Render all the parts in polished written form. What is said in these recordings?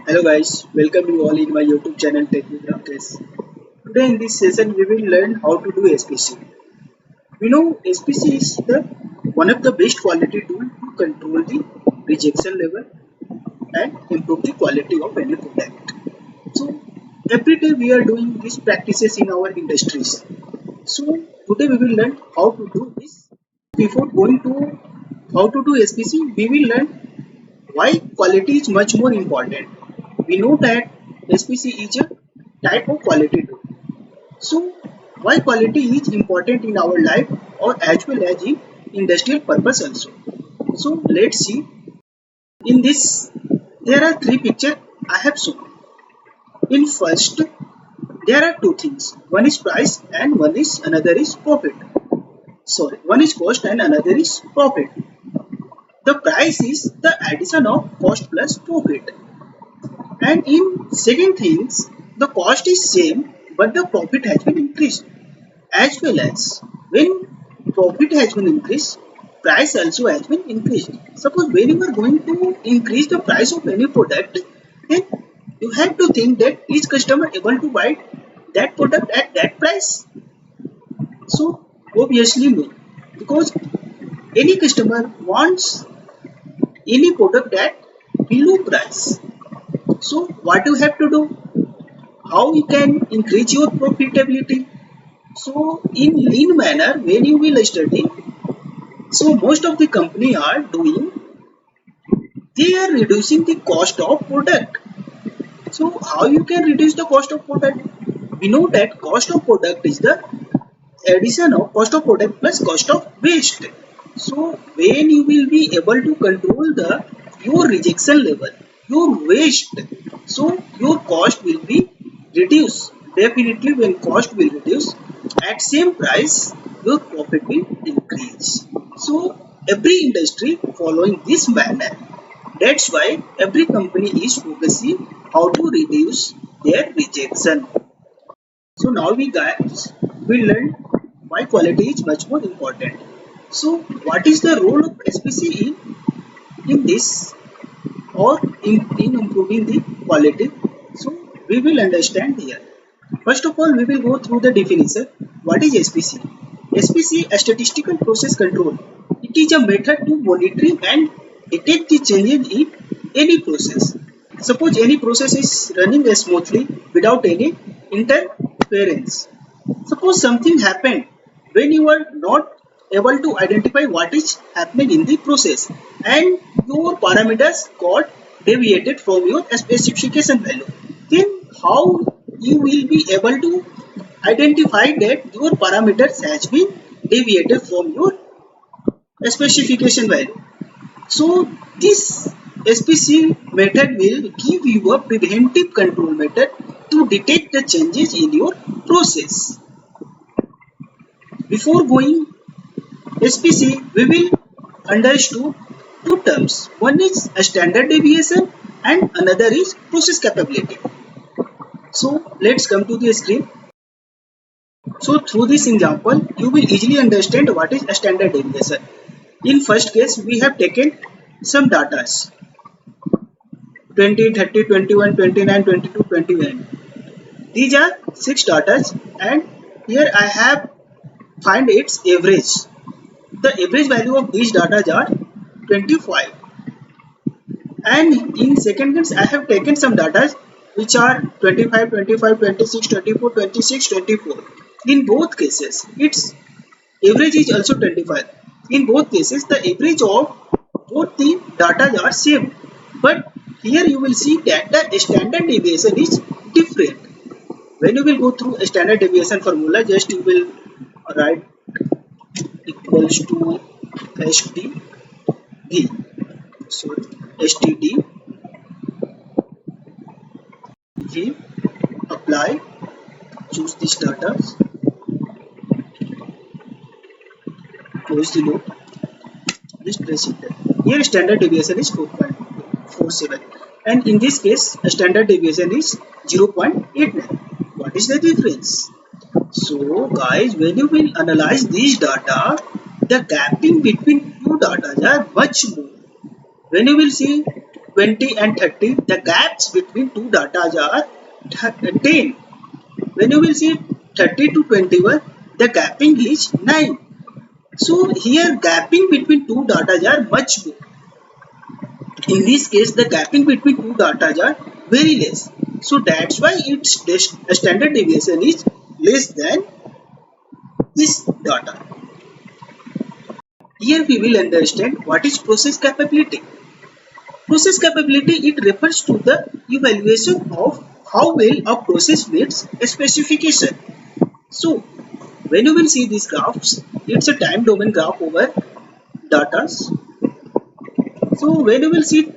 Hello guys, welcome you all in my YouTube channel Tech with Rakesh. Today in this session we will learn how to do SPC. We know SPC is the one of the best quality tool to control the rejection level and improve the quality of any product. So every day we are doing these practices in our industries. So today we will learn how to do this. Before going to how to do SPC, we will learn why quality is much more important. We know that SPC is a type of quality too. So why quality is important in our life or as well as in industrial purpose also. So let's see. In this there are three pictures I have shown. In first there are two things. One is price and another is profit. Sorry, one is cost and another is profit. The price is the addition of cost plus profit. And in second things, the cost is same, but the profit has been increased. As well as when profit has been increased, price also has been increased. Suppose when you are going to increase the price of any product, then you have to think that each customer able to buy that product at that price. So obviously no, because any customer wants any product at below price. So what you have to do? How you can increase your profitability? So in lean manner, when you will study, so most of the company are doing, they are reducing the cost of product. So how you can reduce the cost of product? We know that cost of product is the addition of cost of product plus cost of waste. So when you will be able to control the your rejection level, your waste, so your cost will be reduced. Definitely when cost will reduce, at same price your profit will increase. So every industry following this manner. That's why every company is focusing how to reduce their rejection. So now we guys we learned why quality is much more important. So what is the role of SPC in this or in improving the quality? So we will understand here. First of all, we will go through the definition. What is SPC? SPC, a statistical process control. It is a method to monitoring and detect the changes in any process. Suppose any process is running smoothly without any interference. Suppose something happened when you are not able to identify what is happening in the process and your parameters got deviated from your specification value. Then how you will be able to identify that your parameters has been deviated from your specification value. So this SPC method will give you a preventive control method to detect the changes in your process. Before going SPC, we will understand two terms. One is a standard deviation and another is process capability. So let's come to the screen. So through this example, you will easily understand what is a standard deviation. In first case, we have taken some data 20, 30, 21, 29, 22, 21. These are 6 data and here I have find its average. The average value of these data are 25. And in second case, I have taken some data which are 25, 25, 26, 24, 26, 24. In both cases, its average is also 25. In both cases, the average of both the data are same. But here you will see that the standard deviation is different. When you will go through a standard deviation formula, just you will write equals to STD. So STD we apply, choose this data, close the loop, just press enter. Here standard deviation is 4.47 and in this case a standard deviation is 0.89. What is the difference? So guys, when you will analyze these data, the gapping between two data are much more. When you will see 20 and 30, the gaps between two data are 10. When you will see 30 to 21, the gapping is 9. So here gapping between two data are much more. In this case, the gapping between two data are very less. So that's why its standard deviation is less than this data. Here we will understand what is process capability. Process capability, it refers to the evaluation of how well a process meets a specification. So when you will see these graphs, it's a time domain graph over data. So when you will see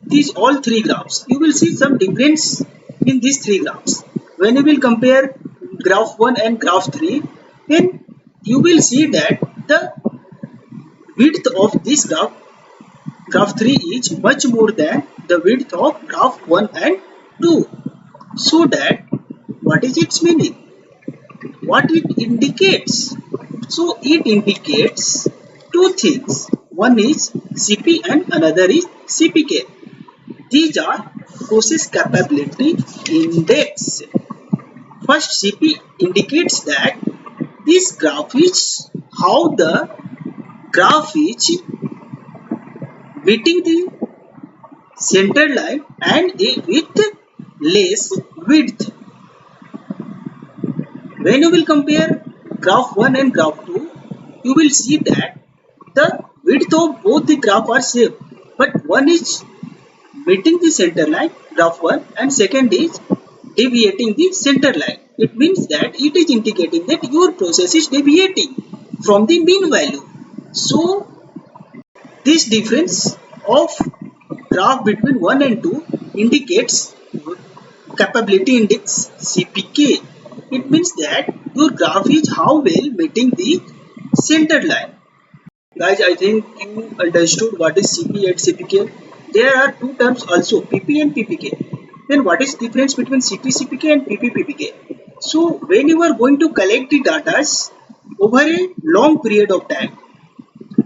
these all three graphs, you will see some difference in these three graphs. When you will compare graph 1 and graph 3, then you will see that the width of this graph 3 is much more than the width of graph 1 and 2. So that what is its meaning? What it indicates? So it indicates two things. One is CP and another is CPK. These are process capability index. First, CP indicates that this graph is how the graph is meeting the center line and with less width. When you will compare graph 1 and graph 2, you will see that the width of both the graph are same, but one is meeting the center line, graph 1, and second is deviating the center line. It means that it is indicating that your process is deviating from the mean value. So this difference of graph between 1 and 2 indicates capability index CPK. It means that your graph is how well meeting the center line. Guys, I think you understood what is CP and CPK. There are two terms also, PP and PPK. Then what is the difference between CP CPK and PP PPK? So when you are going to collect the data over a long period of time,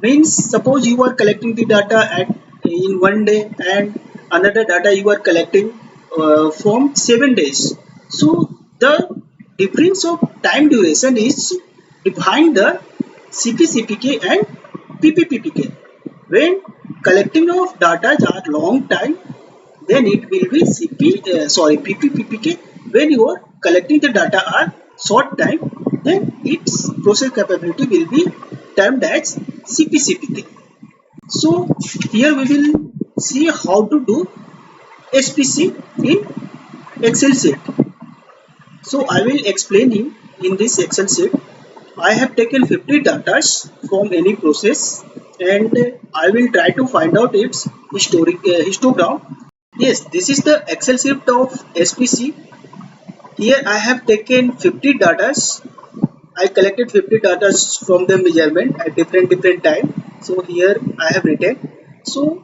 means suppose you are collecting the data in one day and another data you are collecting from 7 days. So the difference of time duration is behind the CP CPK and PP PPK. When collecting of data are long time, then it will be PP PPK. When you are collecting the data are short time, then its process capability will be termed as CP CPK. So here we will see how to do SPC in Excel sheet. So I will explain you in this Excel sheet. I have taken 50 data from any process and I will try to find out its histogram. Yes, this is the Excel sheet of SPC. Here I have taken 50 data. I collected 50 data from the measurement at different time. So here I have written. So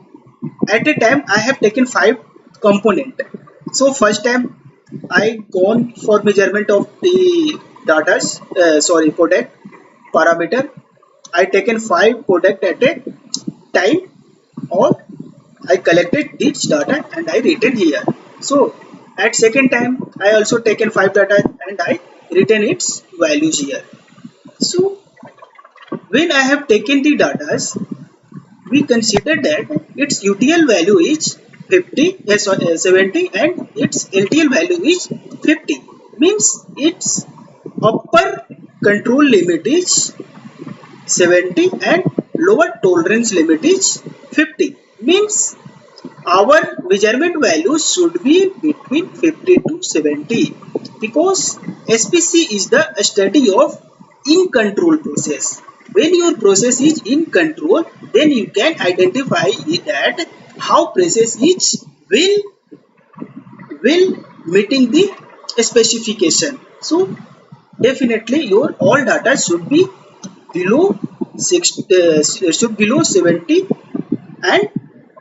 at a time I have taken 5 component. So first time I gone for measurement of the data, product parameter. I taken 5 product at a time, or I collected this data and I written here. So at second time I also taken 5 data and I written its values here. So when I have taken the data, we consider that its UTL value is 70 and its LTL value is 50. Means its upper control limit is 70 and lower tolerance limit is 50. Means our measurement value should be between 50 to 70, because SPC is the study of in control process. When your process is in control, then you can identify that how process is will meeting the specification. So definitely your all data should be below 70 and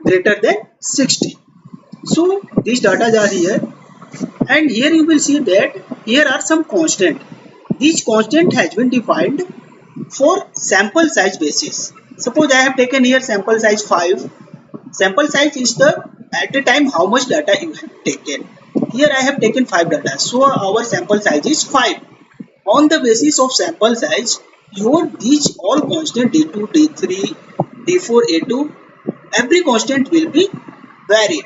greater than 60. So these data are here, and here you will see that here are some constant. These constant has been defined for sample size basis. Suppose I have taken here sample size 5 Sample size is the at a time how much data you have taken. Here I have taken 5 data, so our sample size is 5. On the basis of sample size, your these all constant d2, d3, d4, a2, every constant will be varied.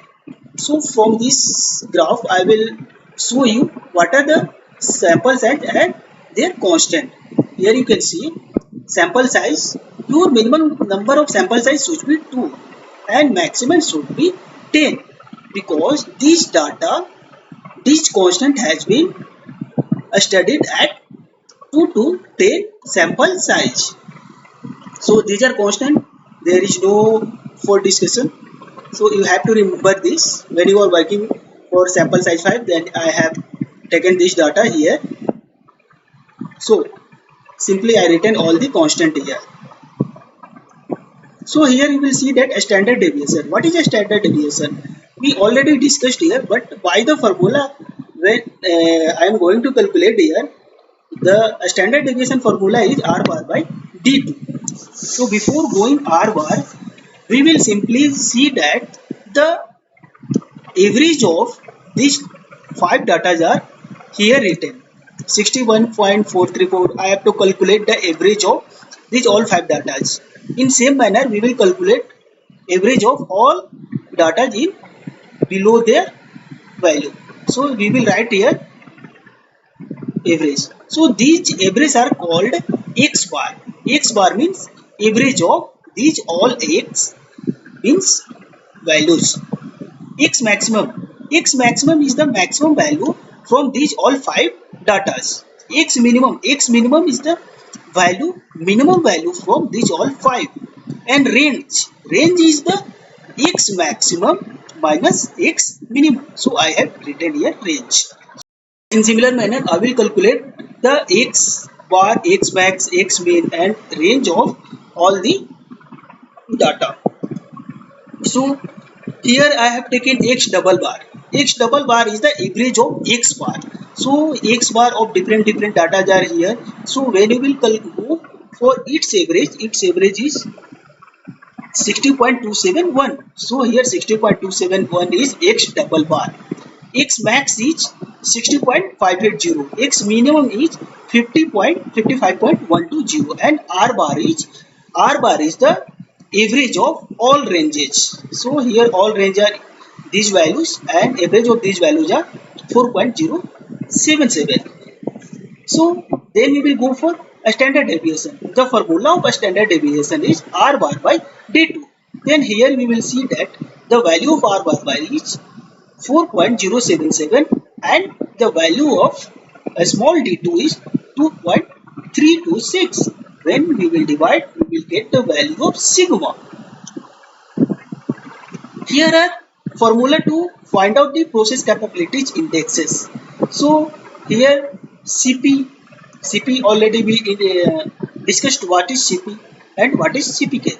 So from this graph, I will show you what are the sample size and their constant. Here you can see sample size. Your minimum number of sample size should be 2 and maximum should be 10 because this data, this constant has been studied at 2 to 10 sample size. So these are constant. There is no for discussion. So you have to remember this when you are working for sample size 5. Then I have taken this data here. So simply I written all the constant here. So here you will see that a standard deviation. What is a standard deviation? We already discussed here, but by the formula when I am going to calculate here, the standard deviation formula is R bar by D2. So before going R bar, we will simply see that the average of these 5 data are here written. 61.434. I have to calculate the average of these all 5 data. In same manner, we will calculate average of all data in below their value. So we will write here average. So these average are called X bar. X bar means average of these all X means values. X maximum. X maximum is the maximum value from these all 5 datas. X minimum. X minimum is the value, minimum value from these all 5. And range. Range is the X maximum minus X minimum. So I have written here range. In similar manner, I will calculate the X bar, X max, X min and range of all the data. So here I have taken X double bar. X double bar is the average of X bar. So X bar of different data are here. So when you will go for its average is 60.271. So here 60.271 is X double bar. X max is 60.580. X minimum is 50.55.120 and R bar is the average of all ranges. So here all range are these values and average of these values are 4.077. So then we will go for a standard deviation. The formula of a standard deviation is R bar by D2. Then here we will see that the value of R bar by is 4.077 and the value of a small d2 is 2.326. When we will divide, we will get the value of sigma. Here are formula to find out the process capabilities indexes. So here CP already we discussed what is CP and what is CPK.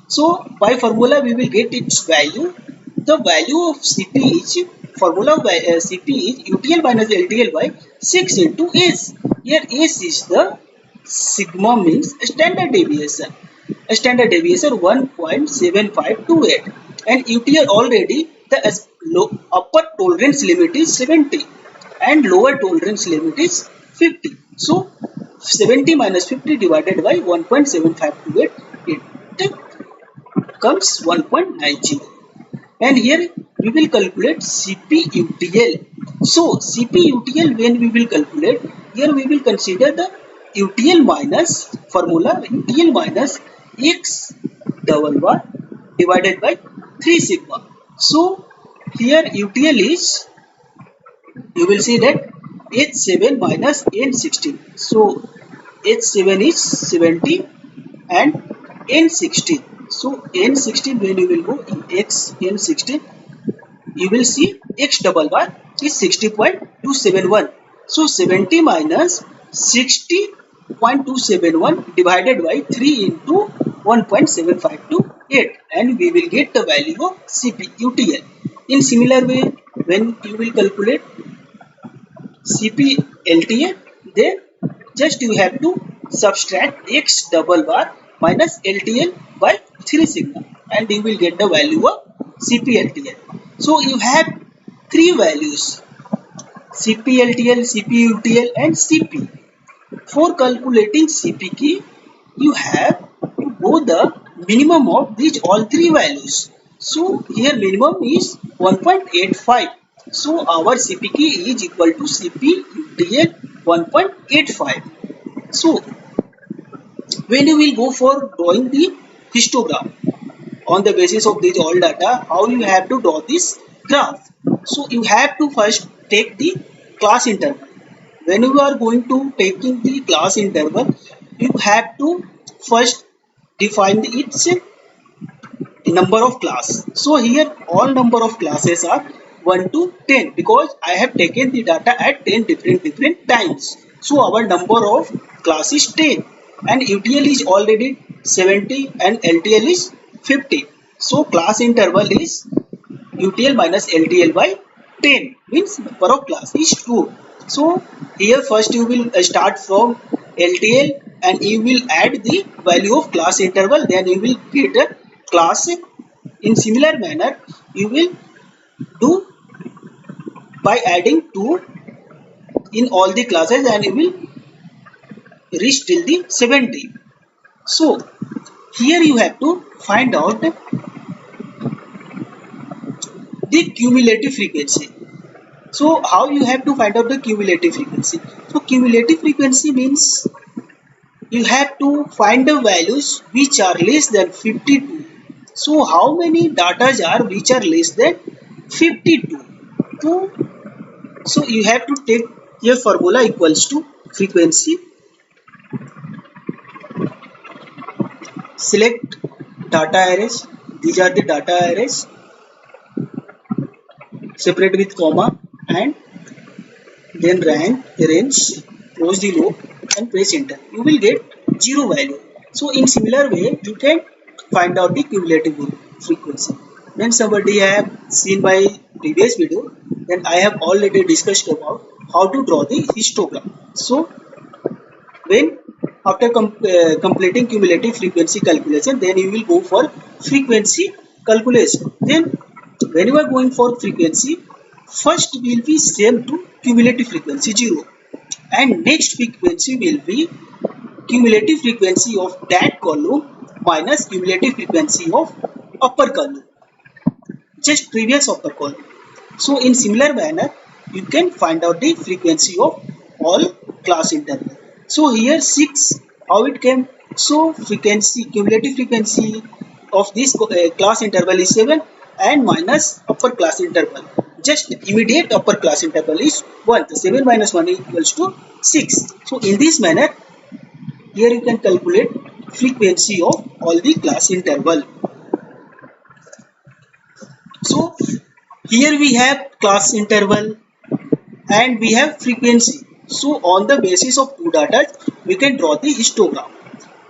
So by formula we will get its value. The value of CP is formula of CP is UTL minus LTL by 6 into S. Here S is the sigma means standard deviation. A standard deviation 1.7528 and UTL already the upper tolerance limit is 70 and lower tolerance limit is 50. So 70 minus 50 divided by 1.7528 it comes 1.90. And here we will calculate CPUTL. So CPUTL when we will calculate, here we will consider the UTL minus formula UTL minus X double bar divided by 3 sigma. So here UTL is, you will see that H7 minus N16. So H7 is 70 and N16. So N16 when you will go in X N16, you will see X double bar is 60.271. So 70 minus 60.271 divided by 3 into 1.7528 and we will get the value of CPUTL. In similar way, when you will calculate CPLTL, then just you have to subtract X double bar minus LTL by 3 sigma. and you will get the value of CPLTL. So you have three values: CPLTL, CPUTL and CP. For calculating CP key, you have to go the minimum of these all three values. So here minimum is 1.85. So our CP key is equal to CPUTL 1.85. So when you will go for drawing the histogram on the basis of this all data, how you have to draw this graph? So you have to first take the class interval. When you are going to taking the class interval, you have to first define its number of class. So here all number of classes are 1 to 10 because I have taken the data at 10 different times. So our number of class is 10 and UTL is already 70 and LTL is 50. So class interval is UTL minus LTL by 10 means number of class is 2. So here first you will start from LTL and you will add the value of class interval, then you will get a class. In similar manner you will do by adding 2 in all the classes and you will reach till the 70. So here you have to find out the cumulative frequency. So how you have to find out the cumulative frequency? So cumulative frequency means you have to find the values which are less than 52. So how many datas are which are less than 52? So you have to take a formula equals to frequency, select data arrays. These are the data arrays, separate with comma, and then range, close the loop and press enter. You will get 0 value. So in similar way you can find out the cumulative frequency. When somebody have seen my previous video, then I have already discussed about how to draw the histogram. So when after completing cumulative frequency calculation, then you will go for frequency calculation. Then when you are going for frequency, first will be same to cumulative frequency 0 and next frequency will be cumulative frequency of that column minus cumulative frequency of upper column, just previous upper column. So in similar manner you can find out the frequency of all class interval. So here 6, how it came? So frequency, cumulative frequency of this class interval is 7 and minus upper class interval, just immediate upper class interval is 1. The 7 minus 1 equals to 6. So in this manner here you can calculate frequency of all the class interval. So here we have class interval and we have frequency. So on the basis of two data we can draw the histogram.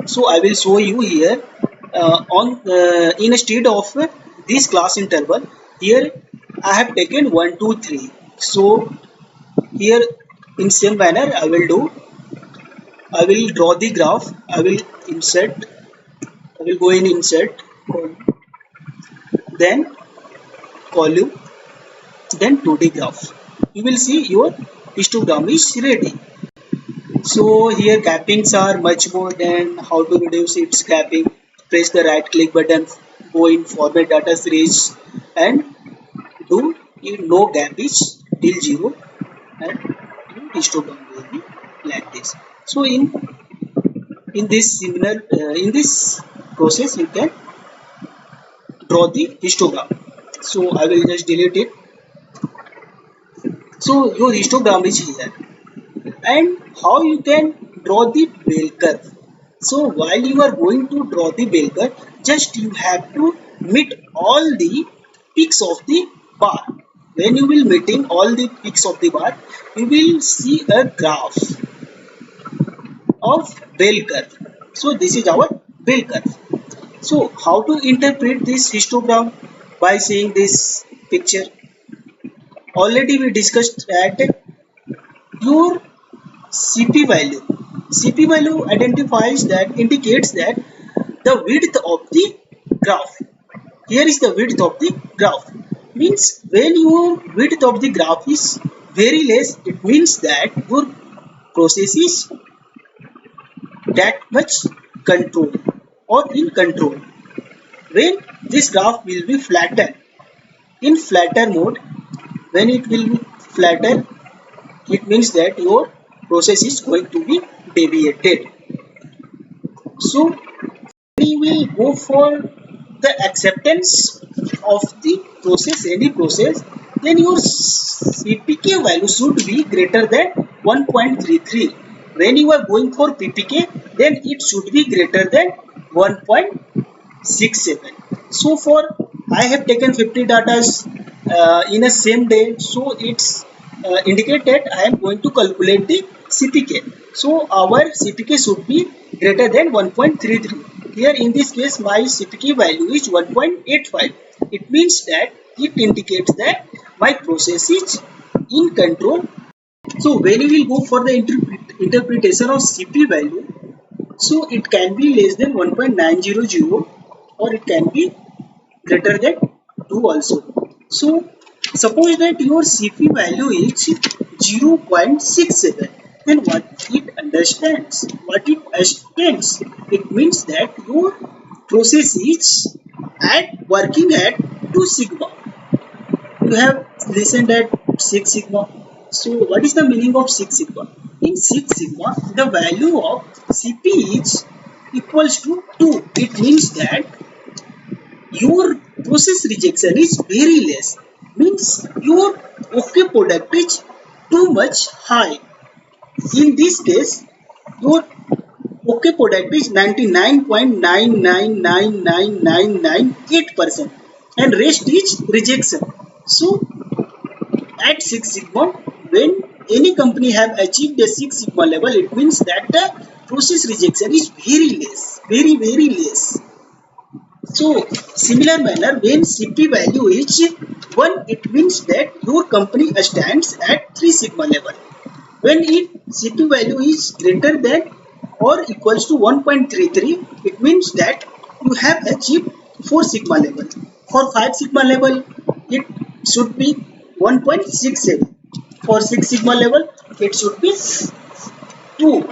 So I will show you here instead of this class interval, here I have taken 1 2 3. So here in same manner I will draw the graph. I will go in insert, then column, then 2D graph. You will see your histogram is ready. So here cappings are much more than how to reduce its capping. Press the right click button, go in format data series and do no gap is till 0 and histogram will be like this. So in this similar in this process you can draw the histogram. So I will just delete it. So your histogram is here. And how you can draw the bell curve? So while you are going to draw the bell curve, just you have to meet all the peaks of the bar. When you will meeting all the peaks of the bar, you will see a graph of bell curve. So this is our bell curve. So how to interpret this histogram? By seeing this picture. Already we discussed that your CP value identifies that, indicates that the width of the graph. here is the width of the graph. Means when your width of the graph is very less, it means that your process is that much control or in control. When this graph will be flatter, in flatter mode, when it will be flatter, it means that your process is going to be deviated. So we will go for the acceptance of the process, any process, then your CPK value should be greater than 1.33. When you are going for PPK, then it should be greater than 1.67. So for I have taken 50 data in a same day, so it's indicate that I am going to calculate the CPK. So our CPK should be greater than 1.33. Here in this case my CPK value is 1.85. It means that it indicates that my process is in control. So when we will go for the interpretation of CP value, so it can be less than 1.900 or it can be greater than 2 also. So suppose that your CP value is 0.67, then what it understands? What it understands? It means that your process is at working at 2 sigma. You have listened at 6 sigma. So what is the meaning of 6 sigma? In 6 sigma, the value of CP is equals to 2. It means that your process rejection is very less. Means your OK product is too much high. In this case, your OK product is 99.999998% and rest is rejection. So at 6 sigma, when any company have achieved the 6 sigma level, it means that the process rejection is very less, very less. So similar manner, when CP value is 1, it means that your company stands at 3 sigma level. When CP value is greater than or equals to 1.33, it means that you have achieved 4 sigma level. For 5 sigma level, it should be 1.67. For 6 sigma level, it should be 2.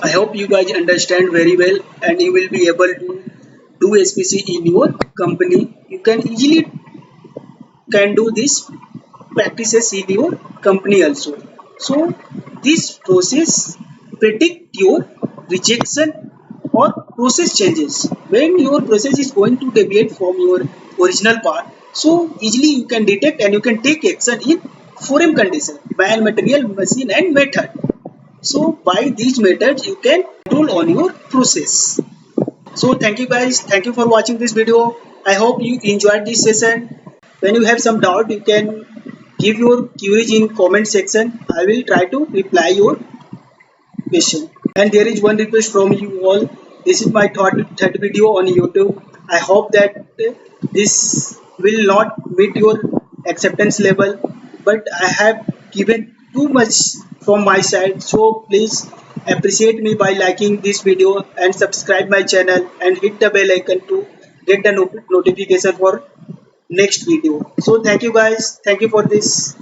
I hope you guys understand very well and you will be able to do SPC in your company. You can easily do this practices in your company also. So this process predict your rejection or process changes. When your process is going to deviate from your original path, so easily you can detect and you can take action in 4M condition, man, material, machine and method. So by these methods you can control on your process. So thank you guys, thank you for watching this video. I hope you enjoyed this session. When you have some doubt, you can give your queries in comment section. I will try to reply your question. And there is one request from you all. This is my third video on YouTube. I hope that this will not meet your acceptance level, but I have given too much from my side. So please appreciate me by liking this video and subscribe my channel and hit the bell icon to get the notification for next video. So thank you guys. Thank you for this.